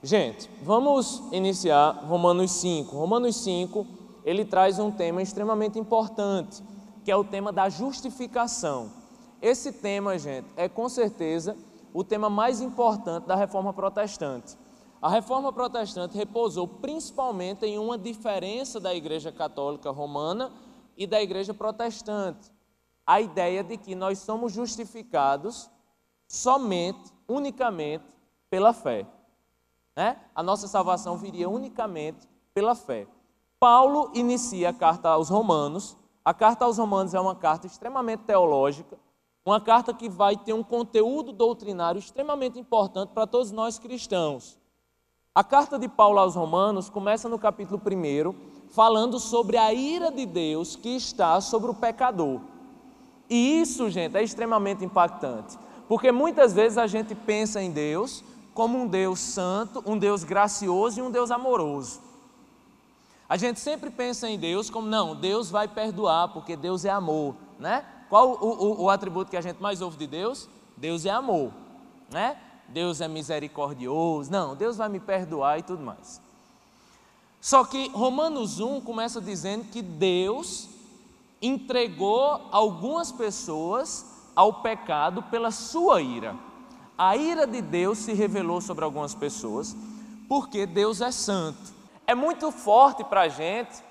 Gente, vamos iniciar Romanos 5. Romanos 5, ele traz um tema extremamente importante, que é o tema da justificação. Esse tema, gente, é com certeza o tema mais importante da Reforma Protestante. A Reforma Protestante repousou principalmente em uma diferença da Igreja Católica Romana e da Igreja Protestante. A ideia de que nós somos justificados somente, unicamente, pela fé. A nossa salvação viria unicamente pela fé. Paulo inicia a carta aos Romanos. A carta aos Romanos é uma carta extremamente teológica, uma carta que vai ter um conteúdo doutrinário extremamente importante para todos nós cristãos. A carta de Paulo aos Romanos começa no capítulo 1, falando sobre a ira de Deus que está sobre o pecador. E isso, gente, é extremamente impactante, porque muitas vezes a gente pensa em Deus como um Deus santo, um Deus gracioso e um Deus amoroso. A gente sempre pensa em Deus como, não, Deus vai perdoar, porque Deus é amor, né? Qual o atributo que a gente mais ouve de Deus? Deus é amor, né? Deus é misericordioso, não, Deus vai me perdoar e tudo mais. Só que Romanos 1 começa dizendo que Deus entregou algumas pessoas ao pecado pela sua ira. A ira de Deus se revelou sobre algumas pessoas, porque Deus é santo. É muito forte para a gente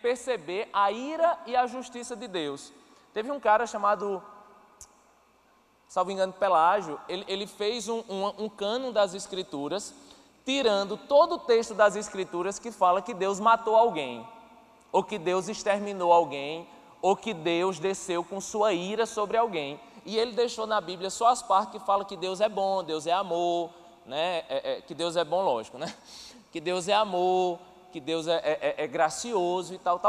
perceber a ira e a justiça de Deus. Teve um cara chamado, salvo engano, Pelágio, ele fez um cânon das Escrituras, tirando todo o texto das Escrituras que fala que Deus matou alguém, ou que Deus exterminou alguém, ou que Deus desceu com sua ira sobre alguém. E ele deixou na Bíblia só as partes que falam que Deus é bom, Deus é amor, né? Que Deus é bom, lógico, né? Que Deus é amor, que Deus é gracioso e tal.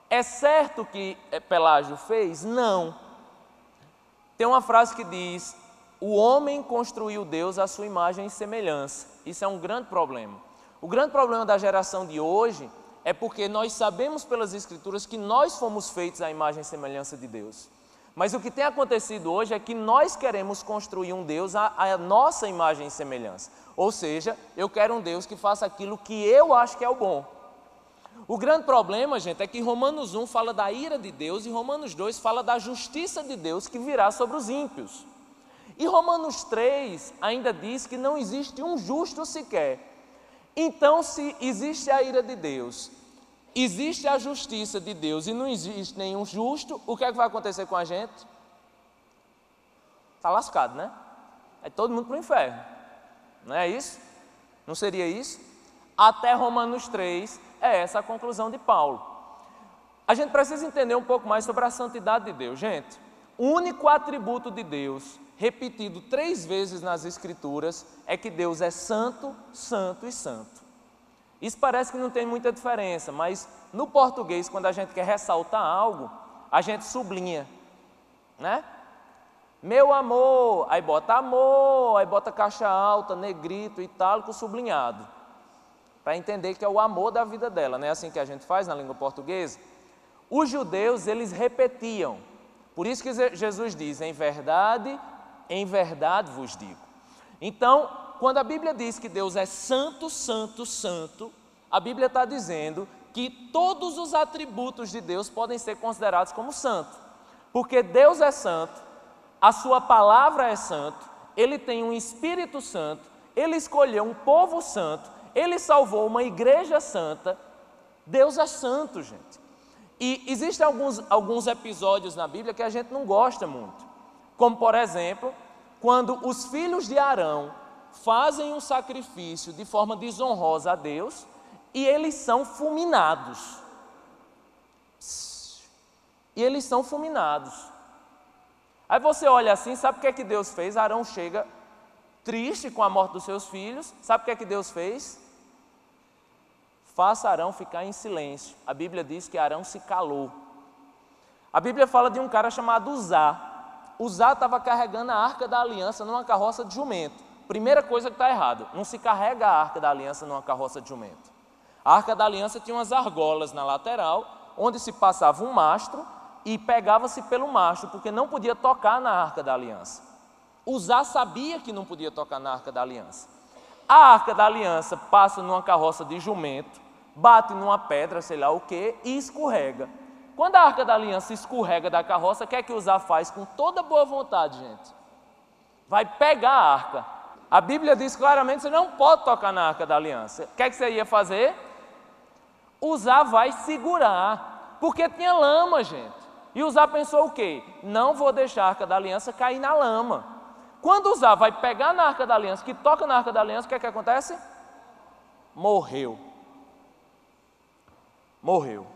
É certo que Pelágio fez? Não. Tem uma frase que diz, o homem construiu Deus à sua imagem e semelhança. Isso é um grande problema. O grande problema da geração de hoje é porque nós sabemos pelas Escrituras que nós fomos feitos à imagem e semelhança de Deus. Mas o que tem acontecido hoje é que nós queremos construir um Deus à nossa imagem e semelhança. Ou seja, eu quero um Deus que faça aquilo que eu acho que é o bom. O grande problema, gente, é que Romanos 1 fala da ira de Deus e Romanos 2 fala da justiça de Deus que virá sobre os ímpios. E Romanos 3 ainda diz que não existe um justo sequer. Então, se existe a ira de Deus, existe a justiça de Deus e não existe nenhum justo, o que é que vai acontecer com a gente? Está lascado, né? É todo mundo para o inferno. Não é isso? Não seria isso? Até Romanos 3 é essa a conclusão de Paulo. A gente precisa entender um pouco mais sobre a santidade de Deus. Gente, o único atributo de Deus, repetido 3 vezes nas Escrituras, é que Deus é santo, santo e santo. Isso parece que não tem muita diferença, mas no português, quando a gente quer ressaltar algo, a gente sublinha, né? Meu amor, aí bota caixa alta, negrito, itálico, sublinhado, para entender que é o amor da vida dela, não é assim que a gente faz na língua portuguesa? Os judeus, eles repetiam, por isso que Jesus diz, em verdade vos digo. Então, quando a Bíblia diz que Deus é santo, santo, santo, a Bíblia está dizendo que todos os atributos de Deus podem ser considerados como santo, porque Deus é santo, a sua palavra é santo, Ele tem um Espírito Santo, Ele escolheu um povo santo, Ele salvou uma igreja santa. Deus é santo, gente. E existem alguns episódios na Bíblia que a gente não gosta muito, como por exemplo, quando os filhos de Arão fazem um sacrifício de forma desonrosa a Deus e eles são fulminados. Aí você olha assim, sabe o que é que Deus fez? Arão chega triste com a morte dos seus filhos, sabe o que é que Deus fez? Faça Arão ficar em silêncio. A Bíblia diz que Arão se calou. A Bíblia fala de um cara chamado Uzá. Uzá estava carregando a Arca da Aliança numa carroça de jumento. Primeira coisa que está errada, não se carrega a Arca da Aliança numa carroça de jumento. A Arca da Aliança tinha umas argolas na lateral, onde se passava um mastro e pegava-se pelo mastro, porque não podia tocar na Arca da Aliança. Uzá sabia que não podia tocar na Arca da Aliança. A Arca da Aliança passa numa carroça de jumento, bate numa pedra, sei lá o quê, e escorrega. Quando a Arca da Aliança escorrega da carroça, o que é que Uzá faz com toda boa vontade, gente? Vai pegar a arca. A Bíblia diz claramente que você não pode tocar na Arca da Aliança. O que é que você ia fazer? Uzá vai segurar, porque tinha lama, gente. E Uzá pensou o quê? Não vou deixar a Arca da Aliança cair na lama. Quando Uzá vai pegar na Arca da Aliança, que toca na Arca da Aliança, o que é que acontece? Morreu. Morreu.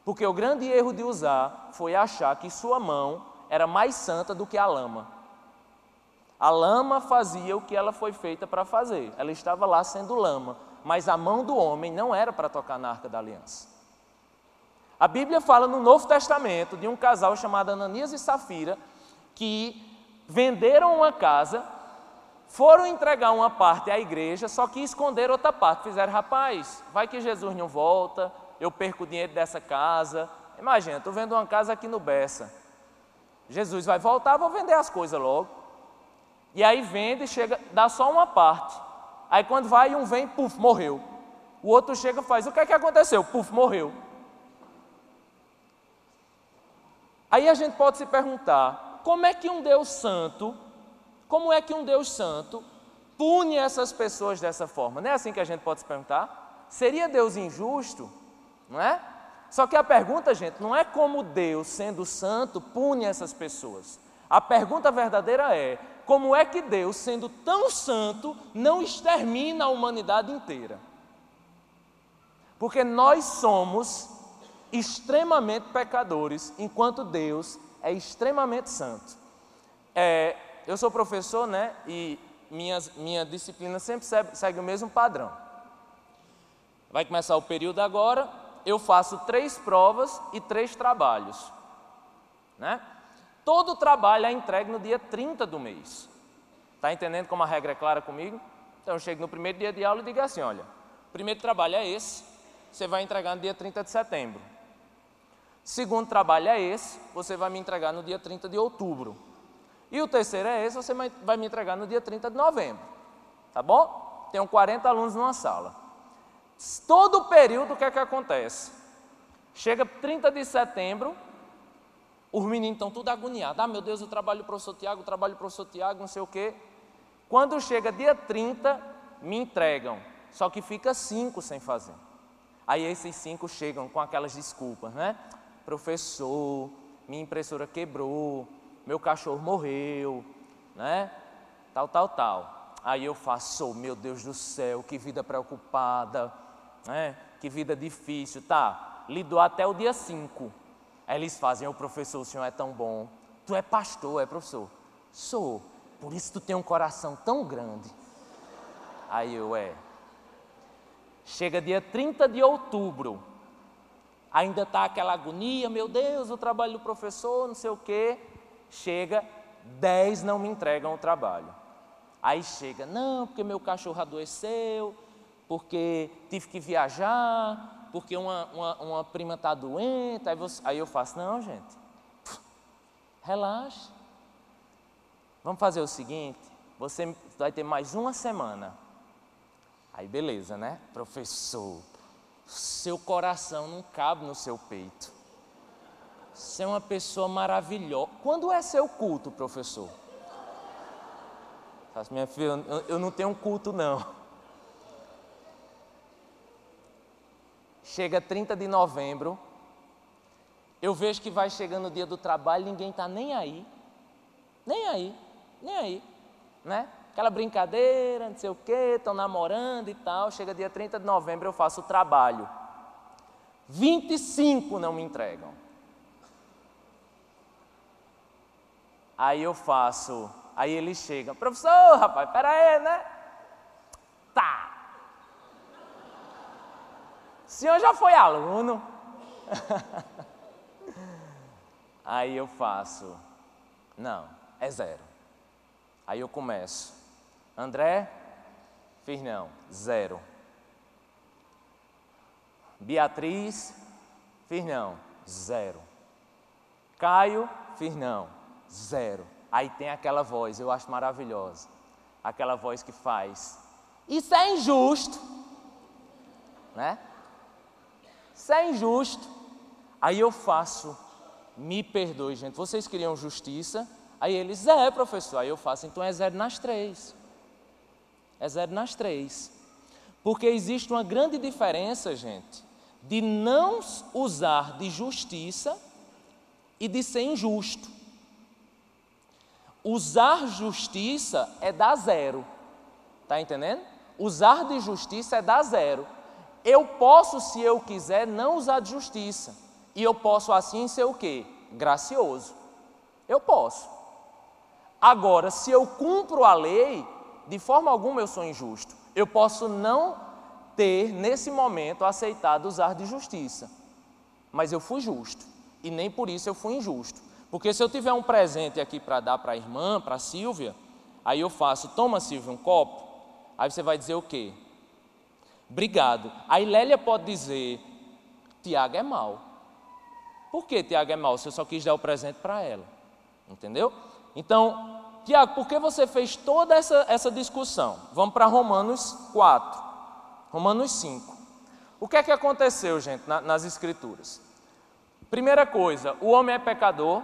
Porque o grande erro de Uzá foi achar que sua mão era mais santa do que a lama. A lama fazia o que ela foi feita para fazer. Ela estava lá sendo lama, mas a mão do homem não era para tocar na Arca da Aliança. A Bíblia fala no Novo Testamento de um casal chamado Ananias e Safira, que venderam uma casa, foram entregar uma parte à igreja, só que esconderam outra parte. Fizeram, rapaz, vai que Jesus não volta, eu perco o dinheiro dessa casa. Imagina, estou vendo uma casa aqui no Bessa. Jesus vai voltar, vou vender as coisas logo. E aí vende, chega, dá só uma parte. Aí quando vai, um vem, puf, morreu. O outro chega e faz, o que é que aconteceu? Puf, morreu. Aí a gente pode se perguntar, como é que um Deus santo pune essas pessoas dessa forma? Não é assim que a gente pode se perguntar? Seria Deus injusto? Não é? Só que a pergunta, gente, não é como Deus, sendo santo, pune essas pessoas. A pergunta verdadeira é, como é que Deus, sendo tão santo, não extermina a humanidade inteira? Porque nós somos extremamente pecadores, enquanto Deus é extremamente santo. Eu sou professor, né? E minha disciplina sempre segue o mesmo padrão. Vai começar o período agora, eu faço 3 provas e 3 trabalhos, né? Todo trabalho é entregue no dia 30 do mês. Está entendendo como a regra é clara comigo? Então eu chego no primeiro dia de aula e digo assim, olha, o primeiro trabalho é esse, você vai entregar no dia 30 de setembro. Segundo trabalho é esse, você vai me entregar no dia 30 de outubro. E o terceiro é esse, você vai me entregar no dia 30 de novembro. Tá bom? Tenho 40 alunos numa sala. Todo o período, o que é que acontece? Chega 30 de setembro, os meninos estão tudo agoniados. Meu Deus, eu trabalho o professor Tiago, não sei o quê. Quando chega dia 30, me entregam. Só que fica 5 sem fazer. Aí esses 5 chegam com aquelas desculpas, né? Professor, minha impressora quebrou, meu cachorro morreu, né? Tal. Aí eu faço, meu Deus do céu, que vida preocupada, né? Que vida difícil. Tá, lidou até o dia 5. Aí eles fazem, professor, o senhor é tão bom. Tu é pastor, é professor? Sou, por isso tu tem um coração tão grande. Aí Chega dia 30 de outubro, ainda está aquela agonia, meu Deus, o trabalho do professor, não sei o quê. Chega, 10 não me entregam o trabalho. Aí chega, não, porque meu cachorro adoeceu, porque tive que viajar, porque uma prima está doente. Aí eu faço, não, gente, relaxa. Vamos fazer o seguinte, você vai ter mais uma semana. Aí beleza, né? Professor, seu coração não cabe no seu peito. Você é uma pessoa maravilhosa. Quando é seu culto, professor? Minha filha, eu não tenho culto, não. Chega 30 de novembro, eu vejo que vai chegando o dia do trabalho, ninguém está nem aí, né? Aquela brincadeira, não sei o quê, estão namorando e tal. Chega dia 30 de novembro, eu faço o trabalho. 25 não me entregam. Aí eu faço, aí eles chegam, professor, rapaz, pera aí, né? Tá. O senhor já foi aluno? Aí eu faço, não, é 0. Aí eu começo, André, fiz não, 0. Beatriz, fiz não, 0. Caio, fiz não, 0. Aí tem aquela voz, eu acho maravilhosa, aquela voz que faz, Isso é injusto, né? Isso é injusto. Aí eu faço, me perdoe, gente, vocês queriam justiça? Aí eles, professor. Aí eu faço, então é 0 nas 3. É 0 nas 3. Porque existe uma grande diferença, gente, de não usar de justiça e de ser injusto. Usar justiça é dar 0. Tá entendendo? Usar de justiça é dar 0. Eu posso, se eu quiser, não usar de justiça. E eu posso assim ser o quê? Gracioso. Eu posso. Agora, se eu cumpro a lei, de forma alguma eu sou injusto. Eu posso não ter, nesse momento, aceitado usar de justiça. Mas eu fui justo. E nem por isso eu fui injusto. Porque se eu tiver um presente aqui para dar para a irmã, para a Silvia, aí eu faço, toma, Silvia, um copo. Aí você vai dizer o quê? Obrigado. Aí Lélia pode dizer, Tiago é mau. Por que Tiago é mau? Se eu só quis dar o presente para ela. Entendeu? Então, Tiago, por que você fez toda essa discussão? Vamos para Romanos 4, Romanos 5. O que é que aconteceu, gente, nas Escrituras? Primeira coisa, o homem é pecador,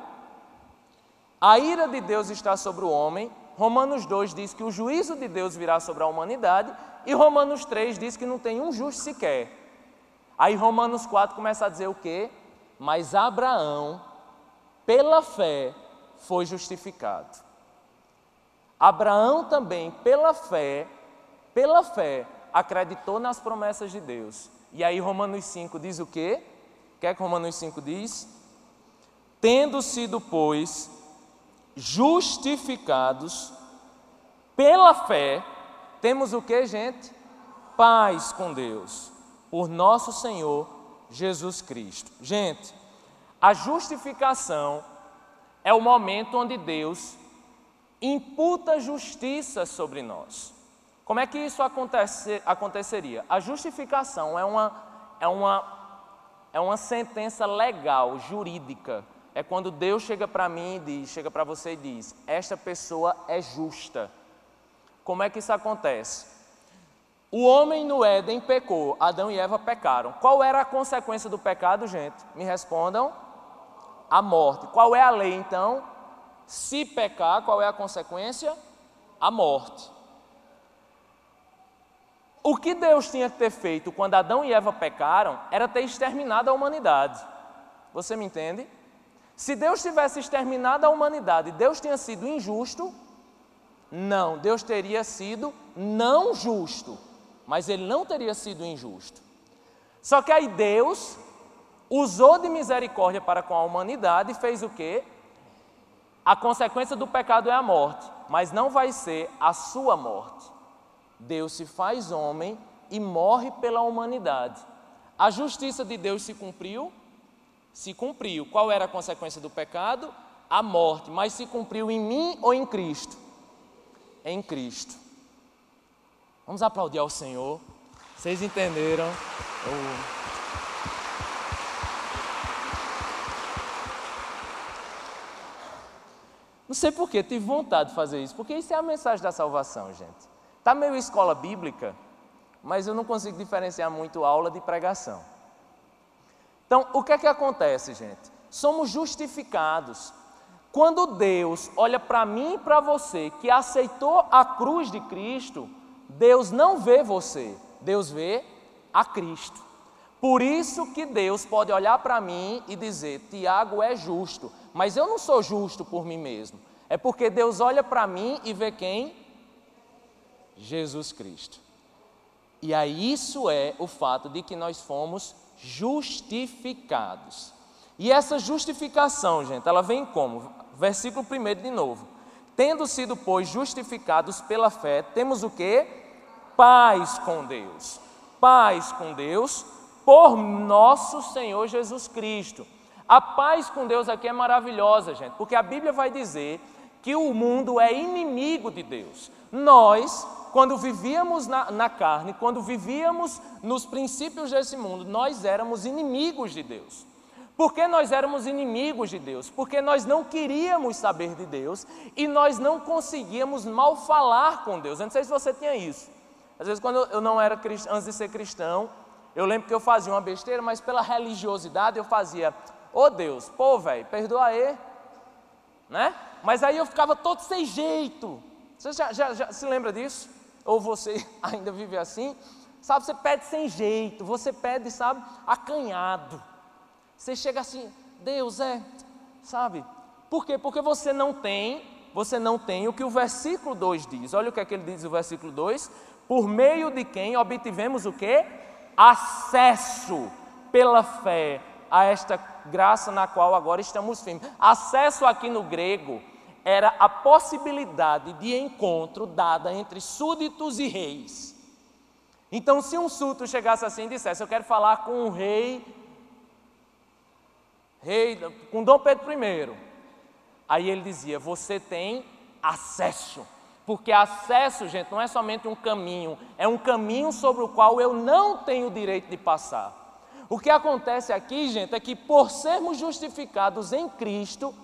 a ira de Deus está sobre o homem. Romanos 2 diz que o juízo de Deus virá sobre a humanidade, e Romanos 3 diz que não tem um justo sequer. Aí Romanos 4 começa a dizer o quê? Mas Abraão, pela fé, foi justificado. Abraão também, pela fé, acreditou nas promessas de Deus. E aí Romanos 5 diz o quê? O que é que Romanos 5 diz? Tendo sido, pois, justificados pela fé, temos o que, gente? Paz com Deus, por nosso Senhor Jesus Cristo. Gente, a justificação é o momento onde Deus imputa justiça sobre nós. Como é que isso aconteceria? A justificação é uma sentença legal, jurídica. É quando Deus chega para mim e diz, chega para você e diz, esta pessoa é justa. Como é que isso acontece? O homem no Éden pecou, Adão e Eva pecaram. Qual era a consequência do pecado, gente? Me respondam. A morte. Qual é a lei, então? Se pecar, qual é a consequência? A morte. O que Deus tinha que ter feito quando Adão e Eva pecaram era ter exterminado a humanidade. Você me entende? Se Deus tivesse exterminado a humanidade, Deus tinha sido injusto? Não, Deus teria sido não justo, mas Ele não teria sido injusto. Só que aí Deus usou de misericórdia para com a humanidade e fez o quê? A consequência do pecado é a morte, mas não vai ser a sua morte. Deus se faz homem e morre pela humanidade. A justiça de Deus se cumpriu? Se cumpriu. Qual era a consequência do pecado? A morte. Mas se cumpriu em mim ou em Cristo? Em Cristo. Vamos aplaudir ao Senhor. Vocês entenderam? Não sei por que, tive vontade de fazer isso, porque isso é a mensagem da salvação, gente. Está meio escola bíblica, mas eu não consigo diferenciar muito aula de pregação. Então, o que é que acontece, gente? Somos justificados. Quando Deus olha para mim e para você, que aceitou a cruz de Cristo, Deus não vê você, Deus vê a Cristo. Por isso que Deus pode olhar para mim e dizer, Tiago é justo, mas eu não sou justo por mim mesmo. É porque Deus olha para mim e vê quem? Jesus Cristo. E aí isso é o fato de que nós fomos justificados. E essa justificação, gente, ela vem como? Versículo 1 de novo. Tendo sido, pois, justificados pela fé, temos o quê? Paz com Deus. Paz com Deus por nosso Senhor Jesus Cristo. A paz com Deus aqui é maravilhosa, gente, porque a Bíblia vai dizer que o mundo é inimigo de Deus. Nós, quando vivíamos na carne, quando vivíamos nos princípios desse mundo, nós éramos inimigos de Deus. Por que nós éramos inimigos de Deus? Porque nós não queríamos saber de Deus e nós não conseguíamos mal falar com Deus. Eu não sei se você tinha isso. Às vezes quando eu não era cristão, antes de ser cristão, eu lembro que eu fazia uma besteira, mas pela religiosidade eu fazia, ô Deus, pô velho, perdoa aí, né? Mas aí eu ficava todo sem jeito. Você já se lembra disso? Ou você ainda vive assim? Sabe, você pede sem jeito, você pede, sabe, acanhado. Você chega assim, Deus sabe? Por quê? Porque você não tem o que o versículo 2 diz. Olha o que é que ele diz no versículo 2. Por meio de quem obtivemos o quê? Acesso pela fé a esta graça na qual agora estamos firmes. Acesso aqui no grego era a possibilidade de encontro dada entre súditos e reis. Então, se um súdito chegasse assim e dissesse, eu quero falar com o rei, com Dom Pedro I, aí ele dizia, você tem acesso. Porque acesso, gente, não é somente um caminho, é um caminho sobre o qual eu não tenho direito de passar. O que acontece aqui, gente, é que por sermos justificados em Cristo,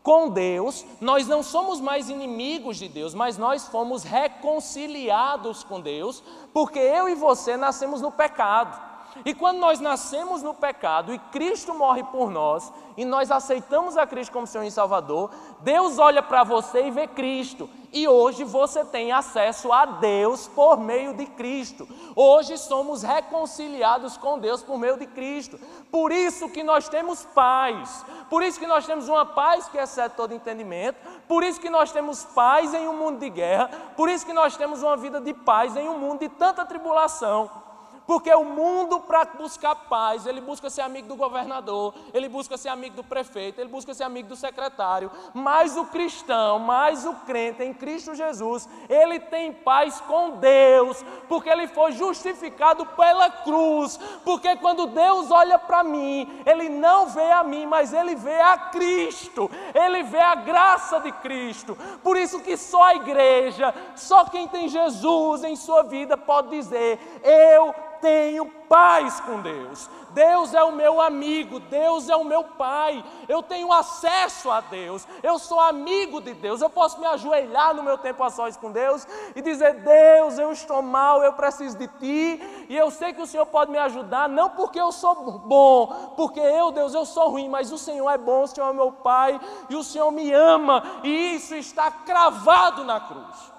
com Deus, nós não somos mais inimigos de Deus, mas nós fomos reconciliados com Deus, porque eu e você nascemos no pecado. E quando nós nascemos no pecado e Cristo morre por nós, e nós aceitamos a Cristo como Senhor e Salvador, Deus olha para você e vê Cristo. E hoje você tem acesso a Deus por meio de Cristo. Hoje somos reconciliados com Deus por meio de Cristo. Por isso que nós temos paz. Por isso que nós temos uma paz que excede todo entendimento. Por isso que nós temos paz em um mundo de guerra. Por isso que nós temos uma vida de paz em um mundo de tanta tribulação. Porque o mundo, para buscar paz, ele busca ser amigo do governador, ele busca ser amigo do prefeito, ele busca ser amigo do secretário. Mas o cristão, mais o crente em Cristo Jesus, ele tem paz com Deus, porque ele foi justificado pela cruz. Porque quando Deus olha para mim, ele não vê a mim, mas ele vê a Cristo, ele vê a graça de Cristo. Por isso que só a igreja, só quem tem Jesus em sua vida pode dizer, eu tenho paz com Deus. Deus é o meu amigo, Deus é o meu pai, eu tenho acesso a Deus, eu sou amigo de Deus, eu posso me ajoelhar no meu tempo a sós com Deus e dizer, Deus, eu estou mal, eu preciso de Ti, e eu sei que o Senhor pode me ajudar, não porque eu sou bom, porque Deus, eu sou ruim, mas o Senhor é bom, o Senhor é meu pai, e o Senhor me ama, e isso está cravado na cruz.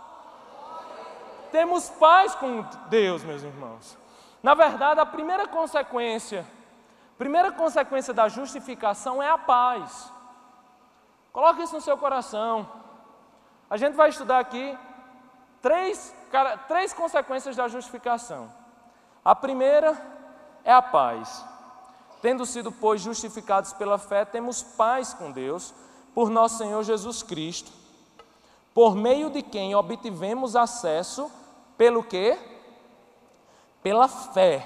Temos paz com Deus, meus irmãos. Na verdade, a primeira consequência da justificação é a paz. Coloque isso no seu coração. A gente vai estudar aqui três consequências da justificação. A primeira é a paz. Tendo sido, pois, justificados pela fé, temos paz com Deus, por nosso Senhor Jesus Cristo, por meio de quem obtivemos acesso, pelo quê? Pela fé,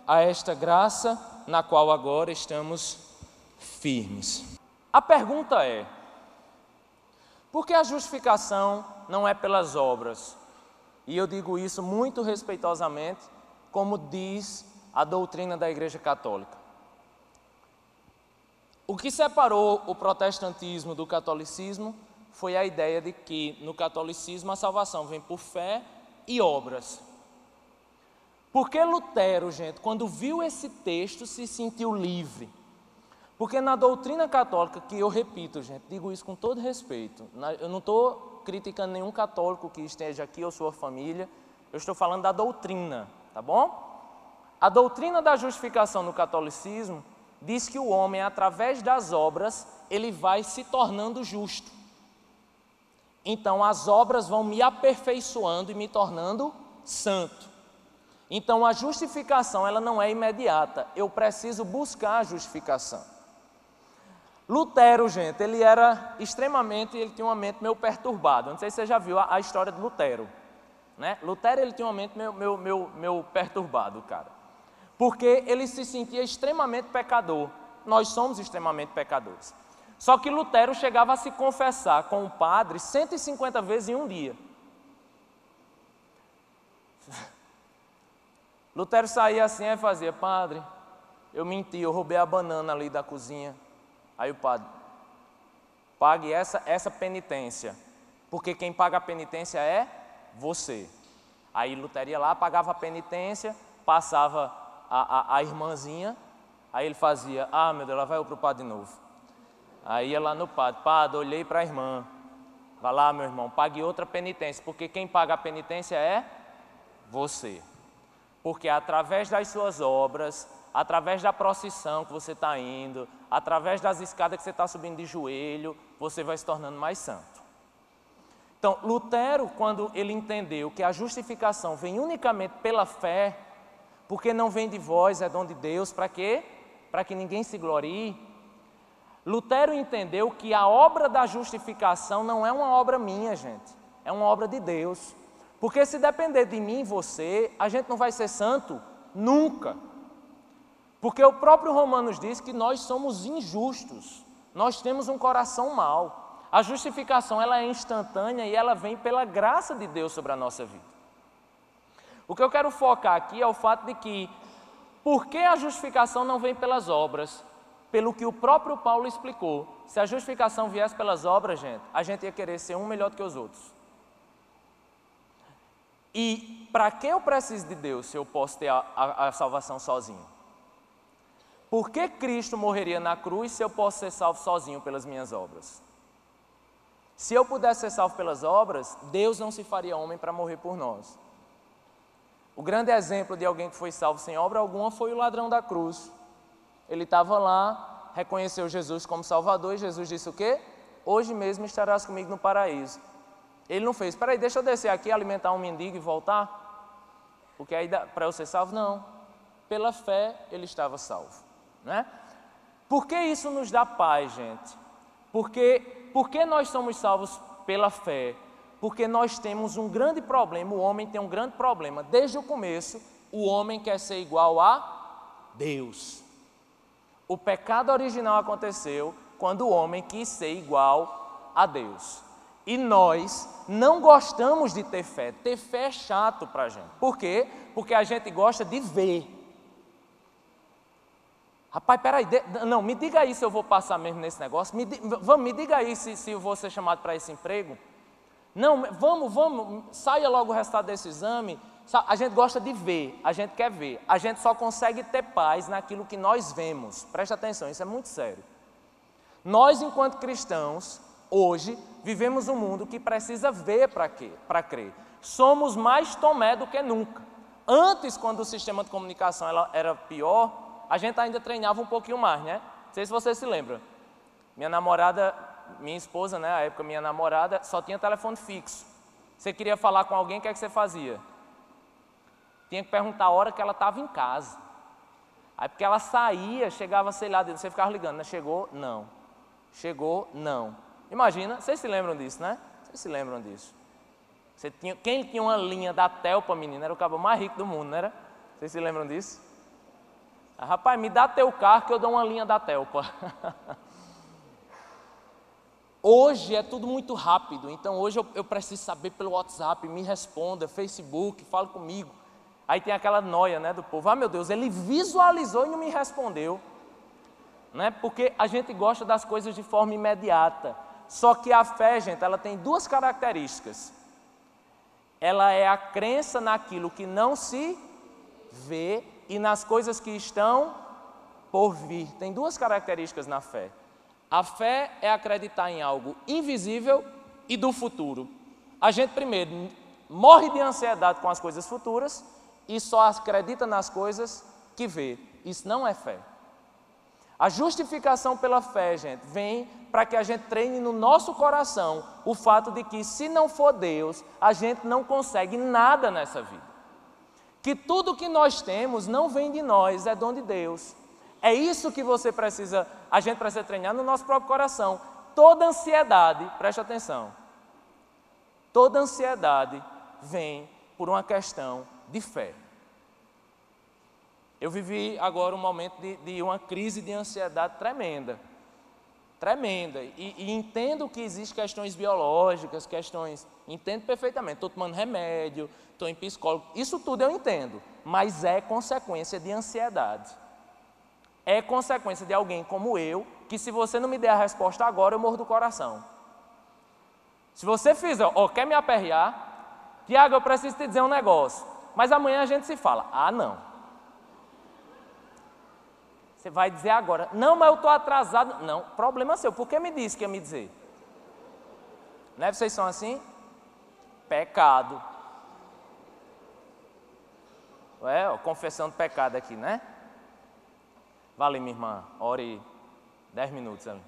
a esta graça na qual agora estamos firmes. A pergunta é, por que a justificação não é pelas obras? E eu digo isso muito respeitosamente, como diz a doutrina da Igreja Católica. O que separou o protestantismo do catolicismo foi a ideia de que no catolicismo a salvação vem por fé e obras. Porque Lutero, gente, quando viu esse texto, se sentiu livre. Porque na doutrina católica, que eu repito, gente, digo isso com todo respeito, eu não estou criticando nenhum católico que esteja aqui ou sua família, eu estou falando da doutrina, tá bom? A doutrina da justificação no catolicismo diz que o homem, através das obras, ele vai se tornando justo. Então, as obras vão me aperfeiçoando e me tornando santo. Então, a justificação, ela não é imediata. Eu preciso buscar a justificação. Lutero, gente, ele tinha uma mente meio perturbada. Não sei se você já viu a história de Lutero, né? Lutero, ele tinha uma mente meio perturbado, cara. Porque ele se sentia extremamente pecador. Nós somos extremamente pecadores. Só que Lutero chegava a se confessar com o padre 150 vezes em um dia. Lutero saía assim e fazia, padre, eu menti, eu roubei a banana ali da cozinha. Aí o padre, pague essa penitência, porque quem paga a penitência é você. Aí Lutero ia lá, pagava a penitência, passava a irmãzinha, aí ele fazia, meu Deus, lá vai eu pro padre de novo. Aí ia lá no padre, olhei para a irmã, vai lá meu irmão, pague outra penitência, porque quem paga a penitência é você. Porque através das suas obras, através da procissão que você está indo, através das escadas que você está subindo de joelho, você vai se tornando mais santo. Então, Lutero, quando ele entendeu que a justificação vem unicamente pela fé, porque não vem de vós, é dom de Deus, para quê? Para que ninguém se glorie. Lutero entendeu que a obra da justificação não é uma obra minha, gente, é uma obra de Deus. Porque se depender de mim e você, a gente não vai ser santo nunca. Porque o próprio Romanos diz que nós somos injustos, nós temos um coração mau. A justificação ela é instantânea e ela vem pela graça de Deus sobre a nossa vida. O que eu quero focar aqui é o fato de que, por que a justificação não vem pelas obras? Pelo que o próprio Paulo explicou. Se a justificação viesse pelas obras, a gente ia querer ser um melhor do que os outros. E para que eu preciso de Deus se eu posso ter a salvação sozinho? Por que Cristo morreria na cruz se eu posso ser salvo sozinho pelas minhas obras? Se eu pudesse ser salvo pelas obras, Deus não se faria homem para morrer por nós. O grande exemplo de alguém que foi salvo sem obra alguma foi o ladrão da cruz. Ele estava lá, reconheceu Jesus como Salvador e Jesus disse o quê? Hoje mesmo estarás comigo no paraíso. Ele não fez, peraí, deixa eu descer aqui, alimentar um mendigo e voltar? Porque aí para eu ser salvo? Não. Pela fé ele estava salvo. Né? Por que isso nos dá paz, gente? Por que nós somos salvos pela fé? Porque nós temos um grande problema, o homem tem um grande problema. Desde o começo, o homem quer ser igual a Deus. O pecado original aconteceu quando o homem quis ser igual a Deus. E nós não gostamos de ter fé. Ter fé é chato para a gente. Por quê? Porque a gente gosta de ver. Rapaz, peraí, não, me diga aí se eu vou passar mesmo nesse negócio. Me diga aí se eu vou ser chamado para esse emprego. Não, vamos, saia logo o resultado desse exame. A gente gosta de ver, a gente quer ver. A gente só consegue ter paz naquilo que nós vemos. Preste atenção, isso é muito sério. Nós, enquanto cristãos, hoje, vivemos um mundo que precisa ver para crer. Somos mais Tomé do que nunca. Antes, quando o sistema de comunicação era pior, a gente ainda treinava um pouquinho mais, né? Não sei se vocês se lembram. Minha esposa, né, à época minha namorada, só tinha telefone fixo. Você queria falar com alguém, o que é que você fazia? Tinha que perguntar a hora que ela estava em casa. Aí porque ela saía, chegava, sei lá, você ficava ligando, né? Chegou? Não. Chegou? Não. Imagina, vocês se lembram disso, né? Vocês se lembram disso. Quem tinha uma linha da Telpa, menina, era o cabo mais rico do mundo, não era? Vocês se lembram disso? Rapaz, me dá teu carro que eu dou uma linha da Telpa. Hoje é tudo muito rápido, então hoje eu preciso saber pelo WhatsApp, me responda, Facebook, fala comigo. Aí tem aquela noia, né, do povo, meu Deus, ele visualizou e não me respondeu. Né? Porque a gente gosta das coisas de forma imediata. Só que a fé, gente, ela tem duas características. Ela é a crença naquilo que não se vê e nas coisas que estão por vir. Tem duas características na fé. A fé é acreditar em algo invisível e do futuro. A gente primeiro morre de ansiedade com as coisas futuras e só acredita nas coisas que vê. Isso não é fé. A justificação pela fé, gente, vem para que a gente treine no nosso coração o fato de que, se não for Deus, a gente não consegue nada nessa vida. Que tudo que nós temos não vem de nós, é dom de Deus. É isso que a gente precisa treinar no nosso próprio coração. Toda ansiedade, preste atenção, toda ansiedade vem por uma questão de fé. Eu vivi agora um momento de uma crise de ansiedade tremenda. Tremenda. E entendo que existem questões biológicas, entendo perfeitamente. Estou tomando remédio, estou em psicólogo, isso tudo eu entendo. Mas é consequência de ansiedade. É consequência de alguém como eu, que se você não me der a resposta agora, eu morro do coração. Se você fizer, quer me aperrear, Tiago, eu preciso te dizer um negócio, mas amanhã a gente se fala. Ah, não. Você vai dizer agora, não, mas eu estou atrasado. Não, problema seu, por que me disse que ia me dizer? Não é vocês são assim? Pecado. Confessando pecado aqui, né? Vale, minha irmã, ore 10 minutos ali.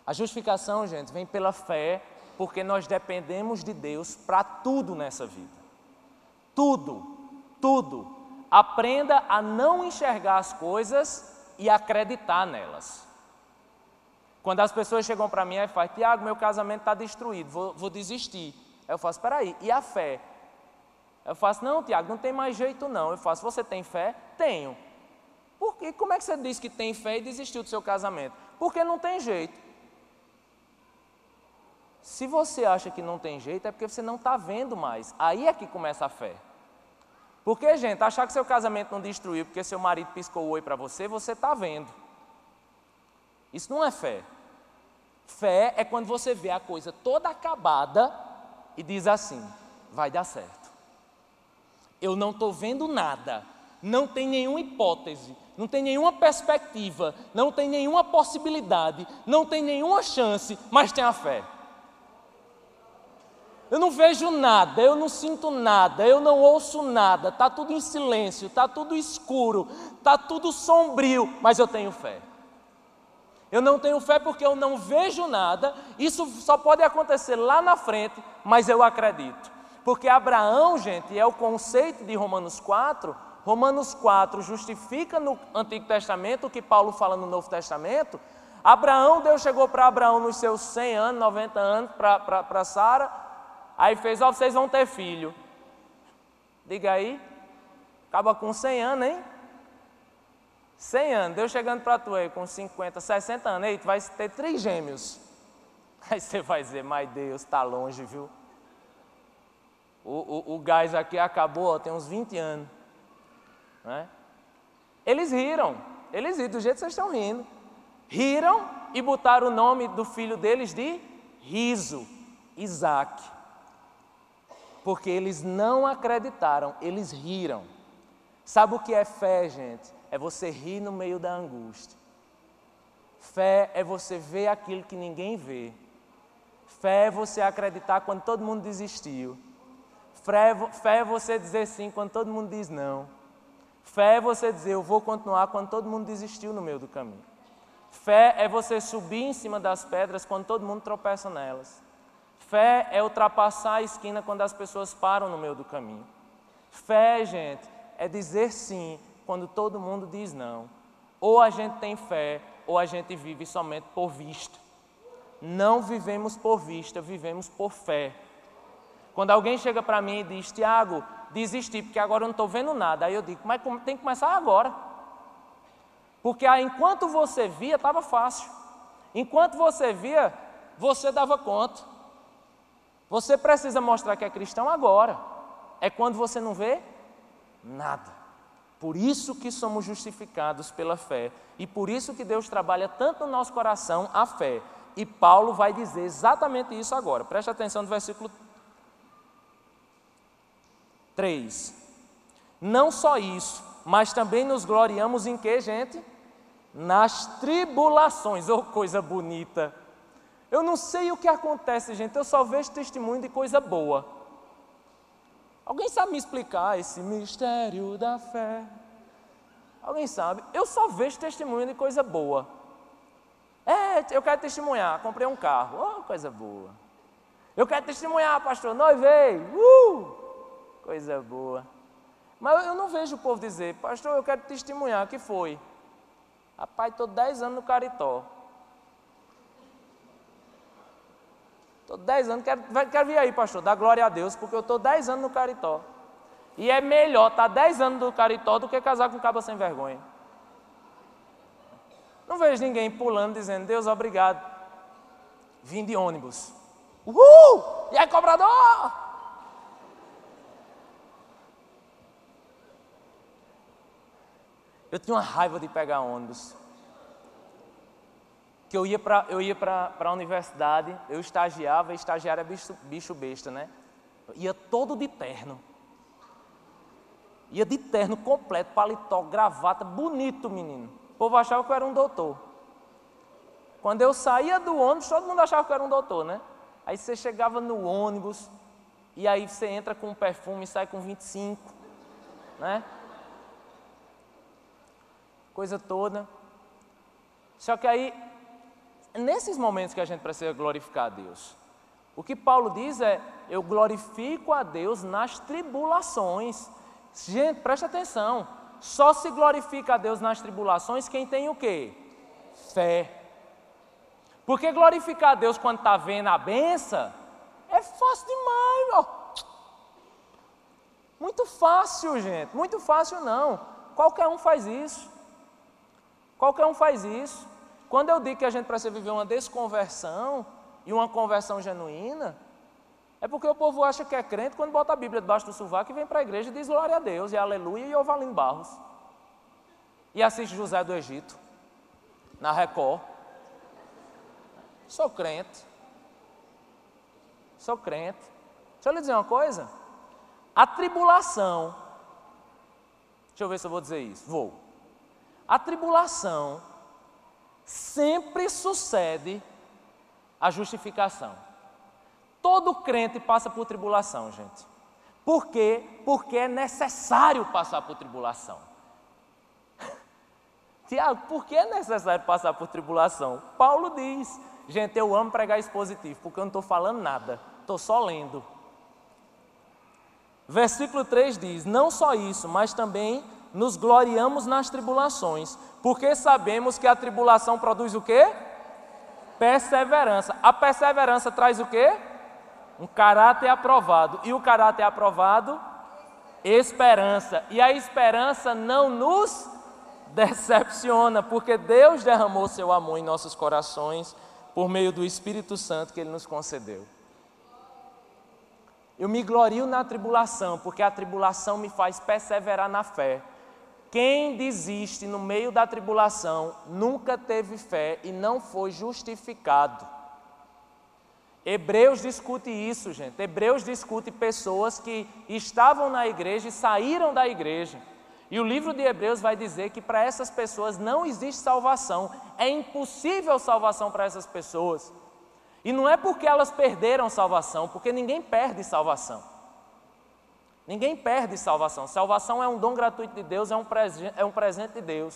A justificação, gente, vem pela fé, porque nós dependemos de Deus para tudo nessa vida. Tudo, tudo. Aprenda a não enxergar as coisas e acreditar nelas. Quando as pessoas chegam para mim e falam, Tiago, meu casamento está destruído, vou desistir. Eu faço, espera aí, e a fé? Eu faço, não, Tiago, não tem mais jeito não. Eu faço, você tem fé? Tenho. Por quê? Como é que você diz que tem fé e desistiu do seu casamento? Porque não tem jeito. Se você acha que não tem jeito, é porque você não está vendo mais. Aí é que começa a fé. Porque, gente, achar que seu casamento não destruiu porque seu marido piscou o oi para você, você está vendo. Isso não é fé. Fé é quando você vê a coisa toda acabada e diz assim, vai dar certo. Eu não estou vendo nada, não tem nenhuma hipótese, não tem nenhuma perspectiva, não tem nenhuma possibilidade, não tem nenhuma chance, mas tem a fé. Eu não vejo nada, eu não sinto nada, eu não ouço nada, está tudo em silêncio, está tudo escuro, está tudo sombrio, mas eu tenho fé. Eu não tenho fé porque eu não vejo nada, isso só pode acontecer lá na frente, mas eu acredito. Porque Abraão, gente, é o conceito de Romanos 4. Romanos 4 justifica no Antigo Testamento o que Paulo fala no Novo Testamento. Abraão, Deus chegou para Abraão nos seus 100 anos, 90 anos, para Sara, aí fez, ó, vocês vão ter filho. Diga aí, acaba com 100 anos, hein? 100 anos, Deus chegando para tu aí com 50, 60 anos, aí tu vai ter 3 gêmeos. Aí você vai dizer, mas Deus, está longe, viu? O gás aqui acabou, ó, tem uns 20 anos. Né? Eles riram, do jeito que vocês estão rindo. Riram e botaram o nome do filho deles de Riso, Isaac. Porque eles não acreditaram, eles riram. Sabe o que é fé, gente? É você rir no meio da angústia. Fé é você ver aquilo que ninguém vê. Fé é você acreditar quando todo mundo desistiu. Fé é você dizer sim quando todo mundo diz não. Fé é você dizer eu vou continuar quando todo mundo desistiu no meio do caminho. Fé é você subir em cima das pedras quando todo mundo tropeça nelas. Fé é ultrapassar a esquina quando as pessoas param no meio do caminho. Fé, gente, é dizer sim quando todo mundo diz não. Ou a gente tem fé, ou a gente vive somente por vista. Não vivemos por vista, vivemos por fé. Quando alguém chega para mim e diz, Tiago, desisti porque agora eu não estou vendo nada. Aí eu digo, mas tem que começar agora. Porque enquanto você via, estava fácil. Enquanto você via, você dava conta. Você precisa mostrar que é cristão agora. É quando você não vê nada. Por isso que somos justificados pela fé. E por isso que Deus trabalha tanto no nosso coração a fé. E Paulo vai dizer exatamente isso agora. Preste atenção no versículo 3. Não só isso, mas também nos gloriamos em quê, gente? Nas tribulações. Oh, coisa bonita. Eu não sei o que acontece, gente. Eu só vejo testemunho de coisa boa. Alguém sabe me explicar esse mistério da fé? Alguém sabe? Eu só vejo testemunho de coisa boa. Eu quero testemunhar, comprei um carro. Oh, coisa boa. Eu quero testemunhar, pastor, noivei. Coisa boa. Mas eu não vejo o povo dizer, pastor, eu quero testemunhar, o que foi? Rapaz, estou 10 anos no Caritó. Estou 10 anos, quero vir aí, pastor, dá glória a Deus, porque eu estou 10 anos no Caritó. E é melhor estar 10 anos no Caritó do que casar com um caba sem vergonha. Não vejo ninguém pulando, dizendo, Deus, obrigado. Vim de ônibus. Uhul! E aí, cobrador? Eu tinha uma raiva de pegar ônibus. que eu ia para a universidade, eu estagiava, e estagiário é bicho besta, né? Ia todo de terno. Ia de terno completo, paletó, gravata, bonito, menino. O povo achava que eu era um doutor. Quando eu saía do ônibus, todo mundo achava que eu era um doutor, né? Aí você chegava no ônibus, e aí você entra com um perfume e sai com 25, né? Coisa toda. Só que aí, nesses momentos que a gente precisa glorificar a Deus, o que Paulo diz é, eu glorifico a Deus nas tribulações. Gente, presta atenção, só se glorifica a Deus nas tribulações quem tem o quê? Fé. Porque glorificar a Deus quando está vendo a benção, é fácil demais, meu. Muito fácil, gente, muito fácil não. Qualquer um faz isso. Qualquer um faz isso. Quando eu digo que a gente precisa viver uma desconversão e uma conversão genuína, é porque o povo acha que é crente quando bota a Bíblia debaixo do sovaco e vem para a igreja e diz glória a Deus, e aleluia, e Ovalim Barros. E assiste José do Egito, na Record. Sou crente. Sou crente. Deixa eu lhe dizer uma coisa. A tribulação, deixa eu ver se eu vou dizer isso. Vou. A tribulação sempre sucede à justificação. Todo crente passa por tribulação, gente. Por quê? Porque é necessário passar por tribulação. Tiago, por que é necessário passar por tribulação? Paulo diz, gente, eu amo pregar expositivo, porque eu não estou falando nada, estou só lendo. Versículo 3 diz, não só isso, mas também nos gloriamos nas tribulações, porque sabemos que a tribulação produz o quê? Perseverança. A perseverança traz o quê? Um caráter aprovado. E o caráter aprovado? Esperança. E a esperança não nos decepciona, porque Deus derramou seu amor em nossos corações por meio do Espírito Santo que Ele nos concedeu. Eu me glorio na tribulação, porque a tribulação me faz perseverar na fé. Quem desiste no meio da tribulação nunca teve fé e não foi justificado. Hebreus discute isso, gente. Hebreus discute pessoas que estavam na igreja e saíram da igreja. E o livro de Hebreus vai dizer que para essas pessoas não existe salvação. É impossível salvação para essas pessoas. E não é porque elas perderam salvação, porque ninguém perde salvação. Ninguém perde salvação. Salvação é um dom gratuito de Deus, é um presente de Deus.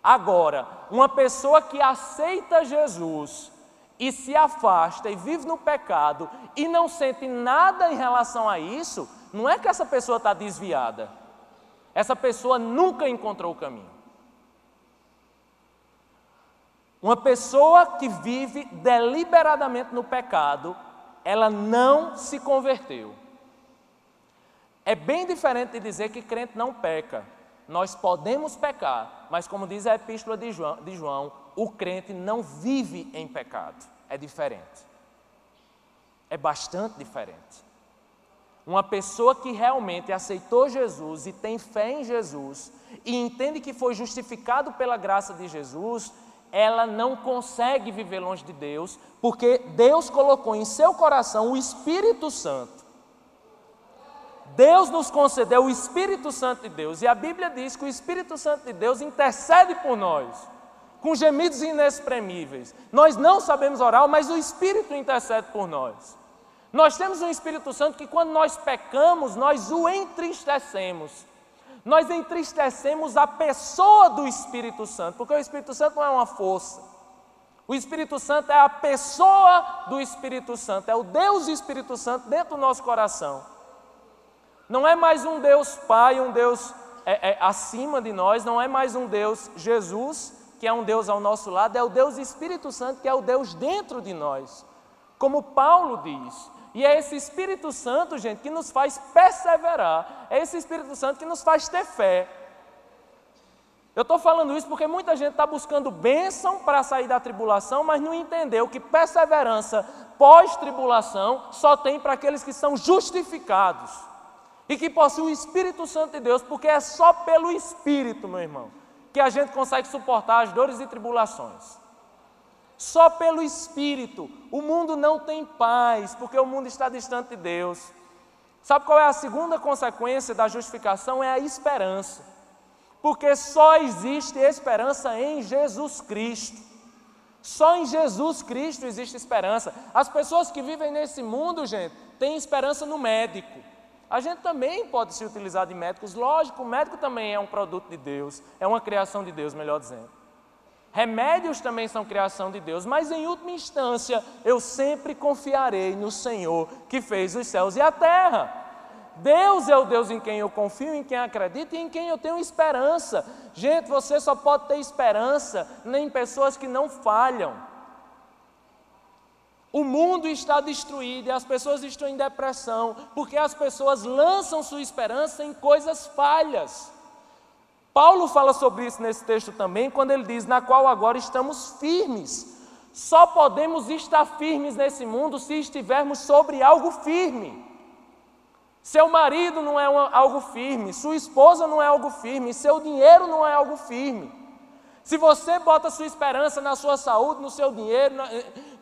Agora, uma pessoa que aceita Jesus e se afasta e vive no pecado e não sente nada em relação a isso, não é que essa pessoa está desviada. Essa pessoa nunca encontrou o caminho. Uma pessoa que vive deliberadamente no pecado, ela não se converteu. É bem diferente de dizer que crente não peca. Nós podemos pecar, mas como diz a epístola de João, o crente não vive em pecado. É diferente. É bastante diferente. Uma pessoa que realmente aceitou Jesus e tem fé em Jesus e entende que foi justificado pela graça de Jesus, ela não consegue viver longe de Deus, porque Deus colocou em seu coração o Espírito Santo. Deus nos concedeu o Espírito Santo de Deus, e a Bíblia diz que o Espírito Santo de Deus intercede por nós, com gemidos inexprimíveis. Nós não sabemos orar, mas o Espírito intercede por nós. Nós temos um Espírito Santo que quando nós pecamos, nós o entristecemos. Nós entristecemos a pessoa do Espírito Santo, porque o Espírito Santo não é uma força. O Espírito Santo é a pessoa do Espírito Santo, é o Deus Espírito Santo dentro do nosso coração. Não é mais um Deus Pai, um Deus acima de nós, não é mais um Deus Jesus, que é um Deus ao nosso lado, é o Deus Espírito Santo, que é o Deus dentro de nós. Como Paulo diz, e é esse Espírito Santo, gente, que nos faz perseverar, é esse Espírito Santo que nos faz ter fé. Eu estou falando isso porque muita gente está buscando bênção para sair da tribulação, mas não entendeu que perseverança pós-tribulação só tem para aqueles que são justificados e que possuem o Espírito Santo de Deus, porque é só pelo Espírito, meu irmão, que a gente consegue suportar as dores e tribulações. Só pelo Espírito. O mundo não tem paz, porque o mundo está distante de Deus. Sabe qual é a segunda consequência da justificação? É a esperança. Porque só existe esperança em Jesus Cristo. Só em Jesus Cristo existe esperança. As pessoas que vivem nesse mundo, gente, têm esperança no médico. A gente também pode se utilizar de médicos. Lógico, o médico também é um produto de Deus. É uma criação de Deus, melhor dizendo. Remédios também são criação de Deus. Mas em última instância, eu sempre confiarei no Senhor que fez os céus e a terra. Deus é o Deus em quem eu confio, em quem acredito e em quem eu tenho esperança. Gente, você só pode ter esperança em pessoas que não falham. O mundo está destruído e as pessoas estão em depressão, porque as pessoas lançam sua esperança em coisas falhas. Paulo fala sobre isso nesse texto também, quando ele diz, na qual agora estamos firmes. Só podemos estar firmes nesse mundo se estivermos sobre algo firme. Seu marido não é algo firme, sua esposa não é algo firme, seu dinheiro não é algo firme. Se você bota sua esperança na sua saúde, no seu dinheiro,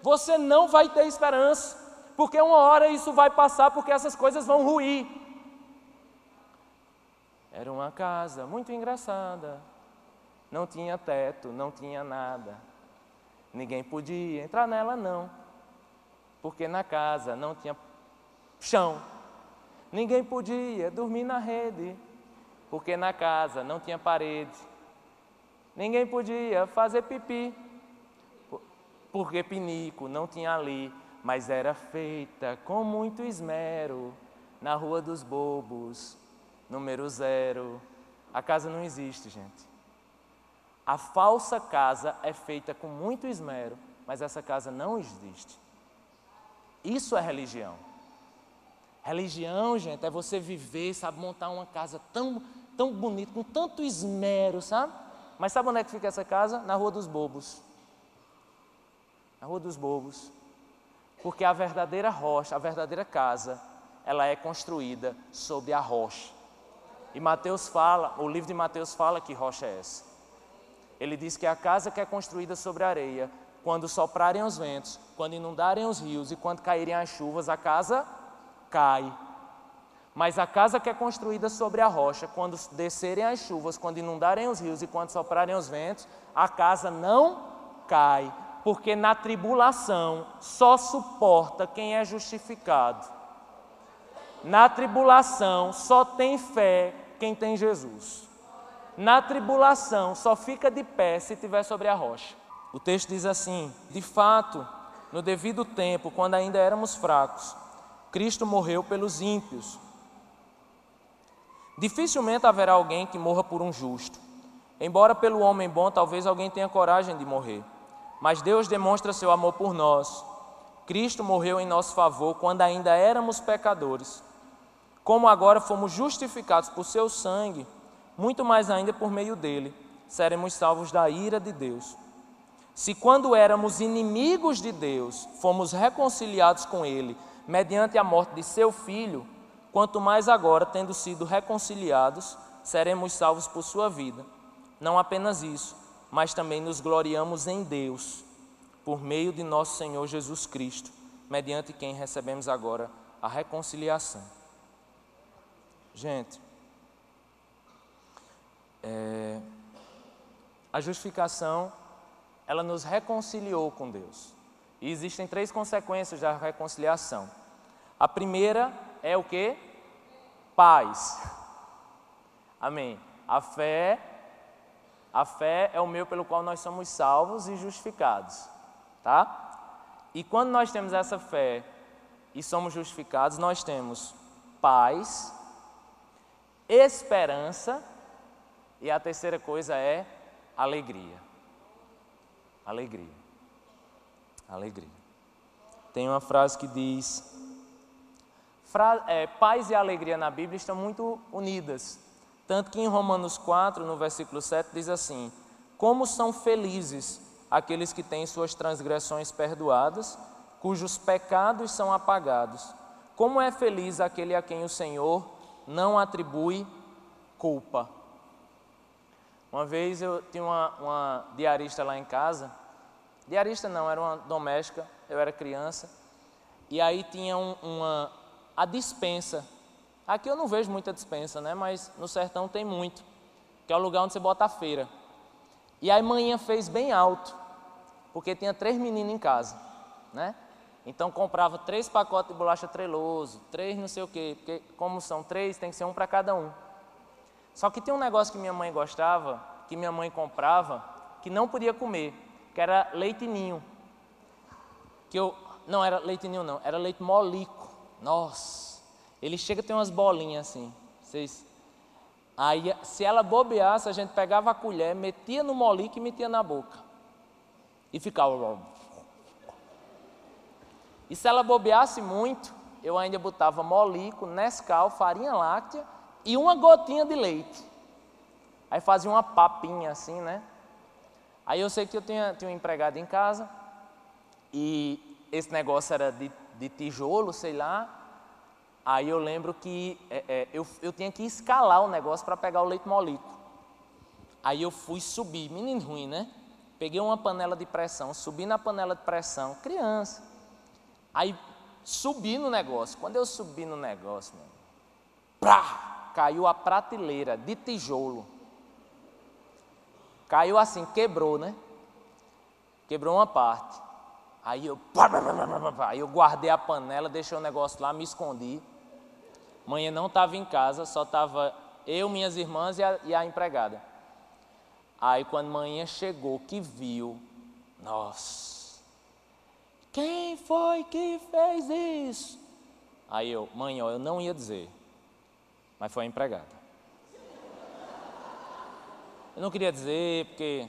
você não vai ter esperança, porque uma hora isso vai passar, porque essas coisas vão ruir. Era uma casa muito engraçada, não tinha teto, não tinha nada. Ninguém podia entrar nela não, porque na casa não tinha chão. Ninguém podia dormir na rede, porque na casa não tinha parede. Ninguém podia fazer pipi, porque pinico não tinha ali, mas era feita com muito esmero, na Rua dos Bobos, número 0. A casa não existe, gente. A falsa casa é feita com muito esmero, mas essa casa não existe. Isso é religião. Religião, gente, é você viver, sabe, montar uma casa tão bonita, com tanto esmero, sabe? Mas sabe onde é que fica essa casa? Na Rua dos Bobos. Na Rua dos Bobos. Porque a verdadeira rocha, a verdadeira casa, ela é construída sobre a rocha. E Mateus fala, o livro de Mateus fala que rocha é essa. Ele diz que a casa que é construída sobre a areia, quando soprarem os ventos, quando inundarem os rios e quando caírem as chuvas, a casa cai. Mas a casa que é construída sobre a rocha, quando descerem as chuvas, quando inundarem os rios e quando soprarem os ventos, a casa não cai, porque na tribulação só suporta quem é justificado. Na tribulação só tem fé quem tem Jesus. Na tribulação só fica de pé se estiver sobre a rocha. O texto diz assim: de fato, no devido tempo, quando ainda éramos fracos, Cristo morreu pelos ímpios. Dificilmente haverá alguém que morra por um justo. Embora pelo homem bom talvez alguém tenha coragem de morrer. Mas Deus demonstra seu amor por nós. Cristo morreu em nosso favor quando ainda éramos pecadores. Como agora fomos justificados por seu sangue, muito mais ainda por meio dele, seremos salvos da ira de Deus. Se quando éramos inimigos de Deus, fomos reconciliados com ele, mediante a morte de seu Filho, quanto mais agora, tendo sido reconciliados, seremos salvos por sua vida. Não apenas isso, mas também nos gloriamos em Deus, por meio de nosso Senhor Jesus Cristo, mediante quem recebemos agora a reconciliação. Gente, a justificação, ela nos reconciliou com Deus. E existem 3 consequências da reconciliação. A primeira é o quê? Paz. Amém. A fé é o meio pelo qual nós somos salvos e justificados, tá? E quando nós temos essa fé e somos justificados, nós temos paz, esperança e a terceira coisa é alegria. Alegria. Alegria. Tem uma frase que diz, paz e alegria na Bíblia estão muito unidas. Tanto que em Romanos 4, no versículo 7, diz assim: como são felizes aqueles que têm suas transgressões perdoadas, cujos pecados são apagados. Como é feliz aquele a quem o Senhor não atribui culpa. Uma vez eu tinha uma diarista lá em casa, Diarista não, era uma doméstica, eu era criança. E aí tinha a despensa. Aqui eu não vejo muita despensa, né? Mas no sertão tem muito, que é o lugar onde você bota a feira. E aí manhã fez bem alto, porque tinha 3 meninos em casa, né? Então comprava 3 pacotes de bolacha treloso, 3 não sei o quê, porque como são 3, tem que ser um para cada um. Só que tem um negócio que minha mãe gostava, que minha mãe comprava, que não podia comer, que era leite ninho. Não era leite ninho não, era leite molico. Nossa, ele chega a ter umas bolinhas assim. Aí se ela bobeasse, a gente pegava a colher, metia no molico e metia na boca. E ficava. E se ela bobeasse muito, eu ainda botava molico, Nescau, farinha láctea e uma gotinha de leite. Aí fazia uma papinha assim, né? Aí eu sei que eu tinha um empregado em casa e esse negócio era de tijolo, sei lá. Aí eu lembro que eu tinha que escalar o negócio para pegar o leite molico. Aí eu fui subir, menino ruim, né? Peguei uma panela de pressão, subi na panela de pressão, criança. Aí subi no negócio. Quando eu subi no negócio, caiu a prateleira de tijolo. Caiu assim, quebrou, né? Quebrou uma parte. Aí eu guardei a panela, deixei o negócio lá, me escondi. Manhã não estava em casa, só estava eu, minhas irmãs e a empregada. Aí quando manhã chegou, que viu, nossa, quem foi que fez isso? Aí mãe, eu não ia dizer, mas foi a empregada. Eu não queria dizer porque,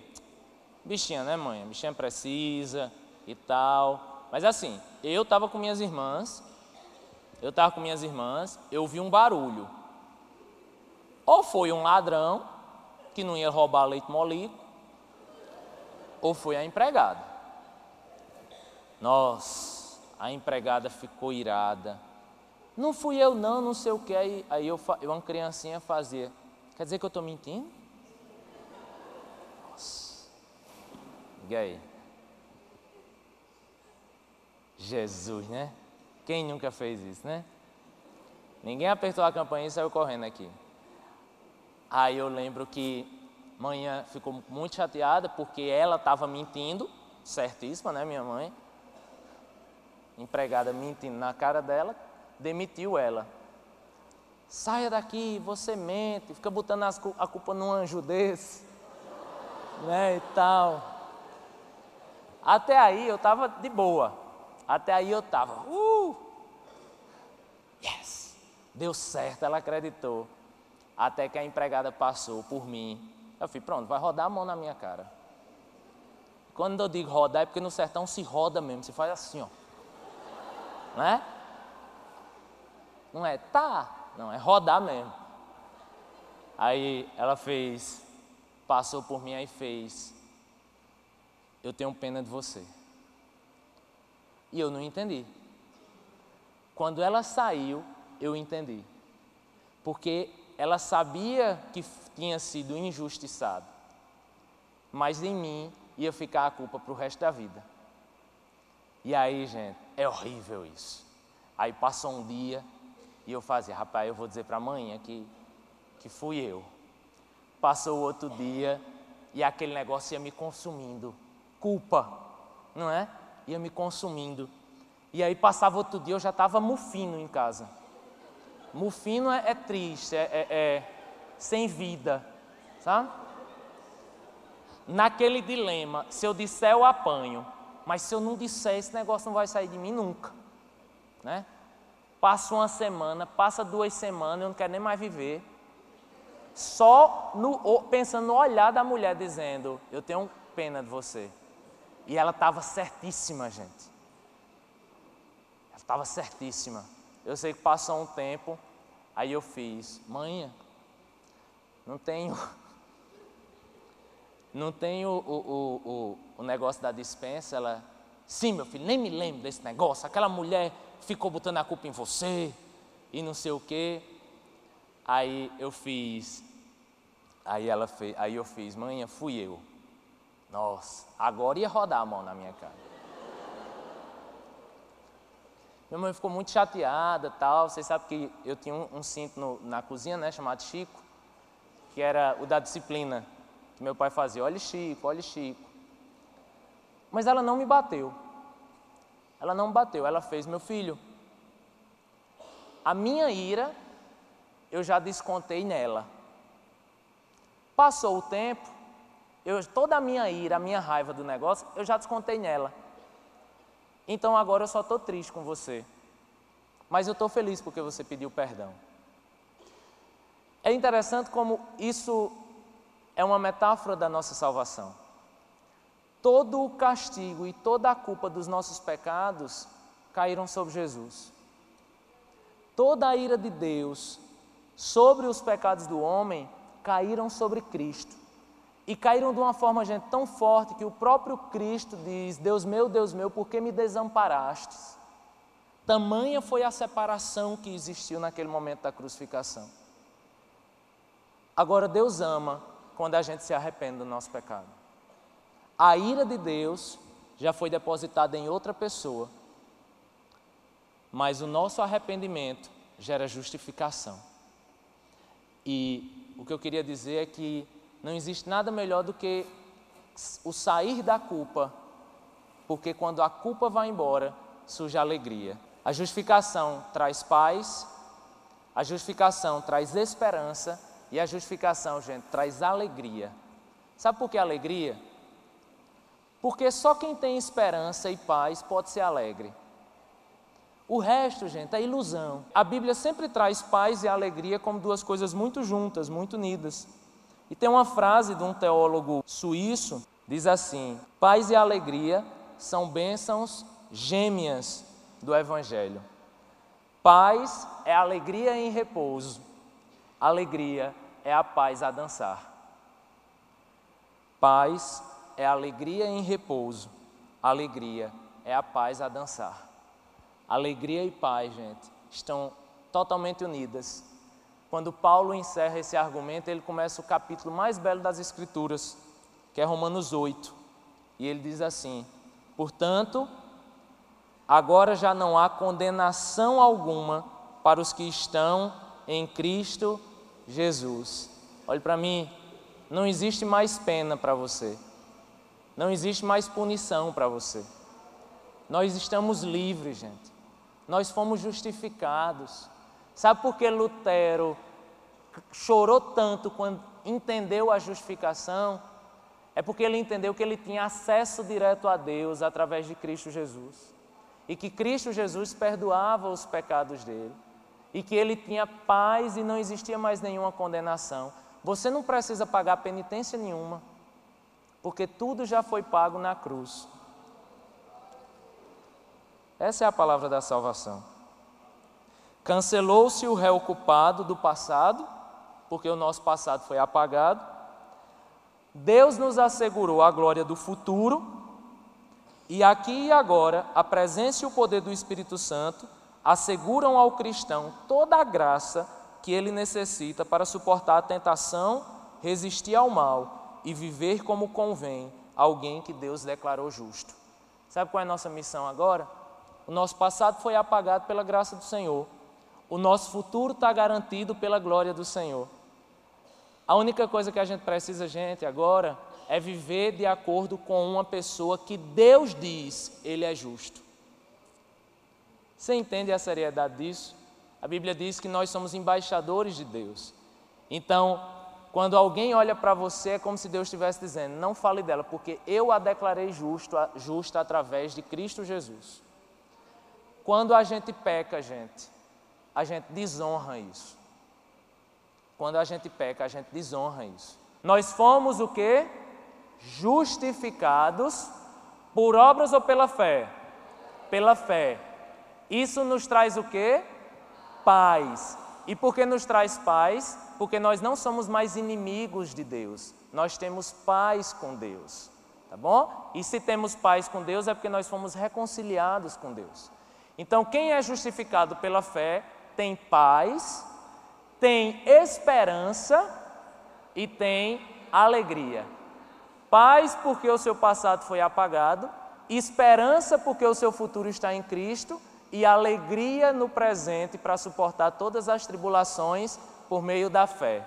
bichinha, né mãe? Bichinha precisa e tal. Mas assim, eu estava com minhas irmãs, eu vi um barulho. Ou foi um ladrão que não ia roubar leite molico, ou foi a empregada. Nossa, a empregada ficou irada. Não fui eu não sei o que. Aí uma criancinha fazia, quer dizer que eu estou mentindo? Nossa, e aí? Jesus, né? Quem nunca fez isso, né? Ninguém apertou a campainha e saiu correndo aqui. Aí eu lembro que manhã ficou muito chateada porque ela estava mentindo, certíssima, né, minha mãe? Empregada mentindo na cara dela, demitiu ela. Saia daqui, você mente, fica botando a culpa num anjo desse, né, e tal. Até aí eu estava de boa. Até aí eu estava, yes, deu certo, ela acreditou. Até que a empregada passou por mim. Eu falei, pronto, vai rodar a mão na minha cara. Quando eu digo rodar, é porque no sertão se roda mesmo, se faz assim, ó. Né? Não é não, é rodar mesmo. Aí ela passou por mim e fez, eu tenho pena de você. E eu não entendi. Quando ela saiu, eu entendi. Porque ela sabia que tinha sido injustiçado, mas em mim ia ficar a culpa para o resto da vida. E aí, gente, é horrível isso. Aí passou um dia e eu fazia, rapaz, eu vou dizer para a mãe que fui eu. Passou outro dia e aquele negócio ia me consumindo. Culpa, não é? Ia me consumindo. E aí passava outro dia, eu já estava mufino em casa. Mufino é triste, sem vida, sabe? Naquele dilema, se eu disser eu apanho, mas se eu não disser esse negócio não vai sair de mim nunca, né? Passa uma semana, passa 2 semanas, eu não quero nem mais viver. Só pensando no olhar da mulher dizendo, eu tenho pena de você. E ela estava certíssima, gente. Ela estava certíssima. Eu sei que passou um tempo, aí eu fiz, mãe, não tenho o negócio da dispensa. Ela, sim, meu filho, nem me lembro desse negócio, aquela mulher ficou botando a culpa em você, e não sei o quê. Aí eu fiz, aí eu fiz, mãe, fui eu, Nossa, agora ia rodar a mão na minha cara. Minha mãe ficou muito chateada, tal. Vocês sabem que eu tinha um cinto na cozinha, né, chamado Chico, que era o da disciplina, que meu pai fazia. Olha Chico, olha Chico. Mas ela não me bateu. Ela não me bateu, ela fez: meu filho, a minha ira eu já descontei nela. Passou o tempo, toda a minha ira, a minha raiva do negócio, eu já descontei nela. Então agora eu só estou triste com você. Mas eu estou feliz porque você pediu perdão. É interessante como isso é uma metáfora da nossa salvação. Todo o castigo e toda a culpa dos nossos pecados caíram sobre Jesus. Toda a ira de Deus sobre os pecados do homem caíram sobre Cristo. E caíram de uma forma, gente, tão forte que o próprio Cristo diz: Deus meu, por que me desamparastes? Tamanha foi a separação que existiu naquele momento da crucificação. Agora, Deus ama quando a gente se arrepende do nosso pecado. A ira de Deus já foi depositada em outra pessoa, mas o nosso arrependimento gera justificação. E o que eu queria dizer é que não existe nada melhor do que o sair da culpa, porque quando a culpa vai embora, surge a alegria. A justificação traz paz, a justificação traz esperança e a justificação, gente, traz alegria. Sabe por que alegria? Porque só quem tem esperança e paz pode ser alegre. O resto, gente, é ilusão. A Bíblia sempre traz paz e alegria como duas coisas muito juntas, muito unidas. E tem uma frase de um teólogo suíço, diz assim: paz e alegria são bênçãos gêmeas do Evangelho. Paz é alegria em repouso, alegria é a paz a dançar. Paz é alegria em repouso, alegria é a paz a dançar. Alegria e paz, gente, estão totalmente unidas. Quando Paulo encerra esse argumento, ele começa o capítulo mais belo das Escrituras, que é Romanos 8. E ele diz assim: portanto, agora já não há condenação alguma para os que estão em Cristo Jesus. Olhe para mim, não existe mais pena para você. Não existe mais punição para você. Nós estamos livres, gente. Nós fomos justificados. Sabe por que Lutero chorou tanto quando entendeu a justificação? É porque ele entendeu que ele tinha acesso direto a Deus através de Cristo Jesus. E que Cristo Jesus perdoava os pecados dele. E que ele tinha paz e não existia mais nenhuma condenação. Você não precisa pagar penitência nenhuma, porque tudo já foi pago na cruz. Essa é a palavra da salvação. Cancelou-se o réu culpado do passado, porque o nosso passado foi apagado. Deus nos assegurou a glória do futuro. E aqui e agora, a presença e o poder do Espírito Santo asseguram ao cristão toda a graça que ele necessita para suportar a tentação, resistir ao mal e viver como convém alguém que Deus declarou justo. Sabe qual é a nossa missão agora? O nosso passado foi apagado pela graça do Senhor. O nosso futuro está garantido pela glória do Senhor. A única coisa que a gente precisa, gente, agora, é viver de acordo com uma pessoa que Deus diz, Ele é justo. Você entende a seriedade disso? A Bíblia diz que nós somos embaixadores de Deus. Então, quando alguém olha para você, é como se Deus estivesse dizendo: não fale dela, porque eu a declarei justa através de Cristo Jesus. Quando a gente peca, a gente desonra isso. Quando a gente peca, a gente desonra isso. Nós fomos o quê? Justificados por obras ou pela fé? Pela fé. Isso nos traz o quê? Paz. E por que nos traz paz? Porque nós não somos mais inimigos de Deus. Nós temos paz com Deus. Tá bom? E se temos paz com Deus é porque nós fomos reconciliados com Deus. Então, quem é justificado pela fé tem paz, tem esperança e tem alegria. paz porque o seu passado foi apagado, esperança porque o seu futuro está em Cristo e alegria no presente para suportar todas as tribulações por meio da fé.